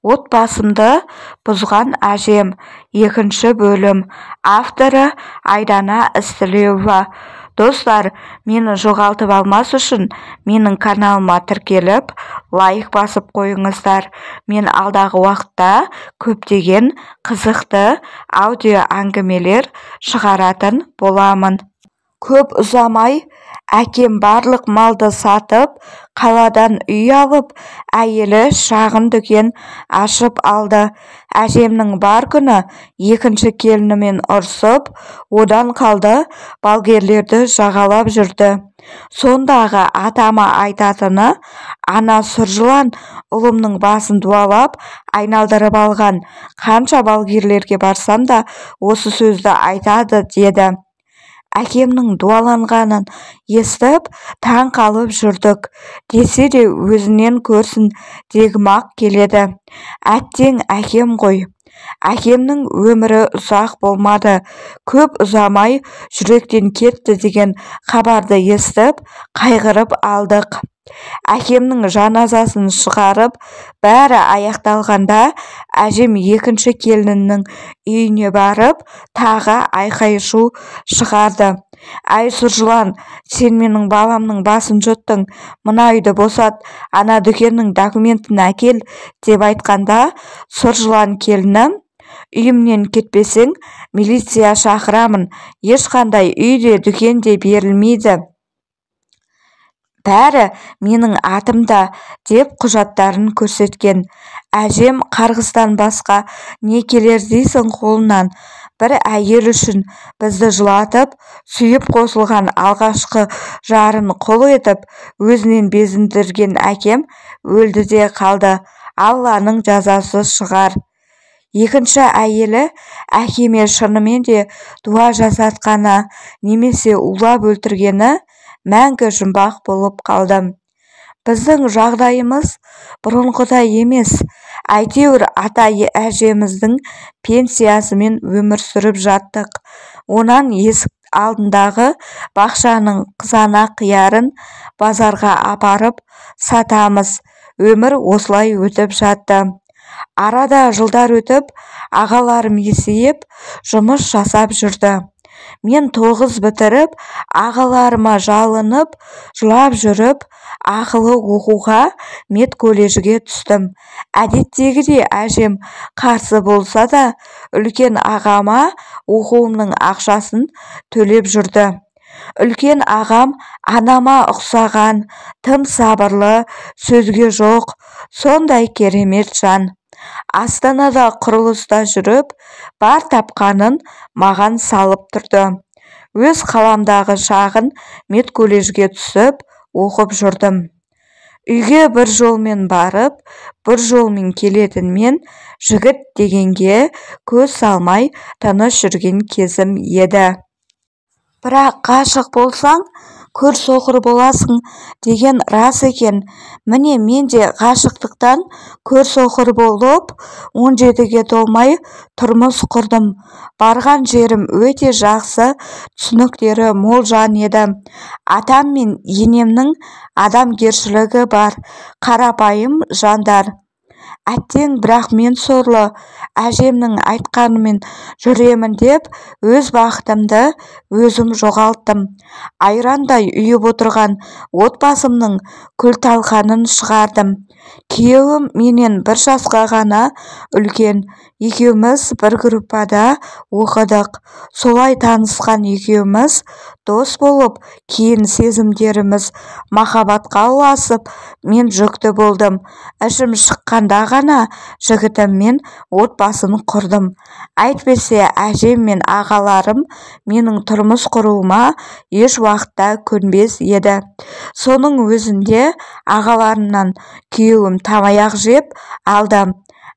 Отбасымды бұзған әжем. 2 бөлім. Авторы Айдана Істілеуова. Достар, мені жоғалтып алмас үшін менің каналыма тіркеліп, лайк басып қойыңыздар. Мен алдағы уақытта көптеген қызықты аудио әңгімелер шығаратын боламын. Көп ұзамай әкем барлық малды сатып, қаладан үй алып, әйелі шағын дүкен ашып алды. Әжемнің бар күні 2 келінімен ұрсып, одан қалды балгерлерді жағалап жүрді. Сондағы атама айтатыны, ана сұр жылан ұлымның басын дуалап, айналдырып алған. Қанша балгерлерге барсам да осы сөзді айтады деді. Әкемнің дуаланғанын естіп, таң қалып жүрдік. Десе де өзінен көрсін дегім-ақ келеді. Әттең әкем ғой. Әкемнің өмірі ұзақ болмады. Көп ұзамай жүректен кетті деген хабарды естіп, қайғырып алдық. Әкемнің жаназасын шығарып, бәрі аяқталғанда, әжем 2 келінінің үйіне барып, тағы айқай-шу шығарды. Әй сұр жылан, сен менің баламның басын жұттың, мына үйді босат, ана дүкеннің документін әкел деп айтқанда, сұр жылан келінім, үйімнен кетпесең, милиция шақырамын, ешқандай үйде дүкенде берілмейді. Бәрі менің атымда деп құжаттарын көрсеткен. Әжем қарғыстан басқа не келер дейсің қолынан? Бір әйел үшін бізді жылатып, сүйіп қосылған алғашқы жарын құл етіп, өзінен безіндірген әкем өлді де қалды. Алланың жазасы шығар. 2 әйелі әкеме шынымен де дуа жасатқаны, немесе улап өлтіргені мәңгі жұмбақ болып қалдым. Біздің жағдайымыз бұрынғыдай емес. Әйтеуір ата-әжеміздің пенсиясымен өмір сүріп жаттық. Онан есік алдындағы бақшаның қызанақ қиярын базарға апарып сатамыз. Өмір осылай өтіп жатты. Арада жылдар өтіп, ағаларым есейіп, жұмыс жасап жүрді. Мен 9 бітіріп, ағаларыма жалынып, жылап жүріп, ақылы оқуға медколледжге түстім. Әдеттегідей әжем қарсы болса да, үлкен ағама оқуымның ақшасын төлеп жүрді. Үлкен ағам анама ұқсаған, тым сабырлы, сөзге жоқ, сондай керемет жан. Астанада құрылыста жүріп, бар тапқанын маған салып тұрды. Өз қаламдағы шағын медколледжге түсіп, оқып жүрдім. Үйге бір жолмен барып, бір жолмен келетін мен жігіт дегенге көз салмай тыныш жүрген кезім еді. Бірақ ғашық болсаң, көр соқыр боласың деген рас екен. Міне мен де ғашықтықтан көр соқыр болып, 17-ге толмай тұрмыс құрдым. Барған жерім өте жақсы, түсініктері мол жан еді. Атам мен енемнің адамгершілігі бар, қарапайым жандар. Әттең, бірақ мен сорлы, әжемнің айтқанымен жүремін деп, өз бақытымды өзім жоғалттым. Айрандай үйіп отырған отбасымның күл-талқанын шығардым. Күйеуім менен 1 жасқа ғана үлкен. Екеуміз бір группада оқыдық. Солай танысқан екеуміз дос болып, кейін сезімдеріміз махаббатқа ұласып, мен жүкті болдым. Ішім шыққанда ғана жігітіммен отбасын құрдым. Әйтпесе әжем мен ағаларым менің тұрмыс құруыма еш уақытта көнбес еді. Соның өзінде ағаларымнан күйеуім тамаяқ жеп алды.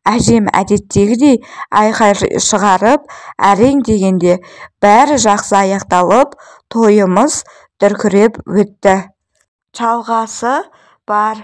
Әжем әдеттегідей айқай шығарып, әрең дегенде бәрі жақсы аяқталып, тойымыз дүркіреп өтті. Жалғасы бар.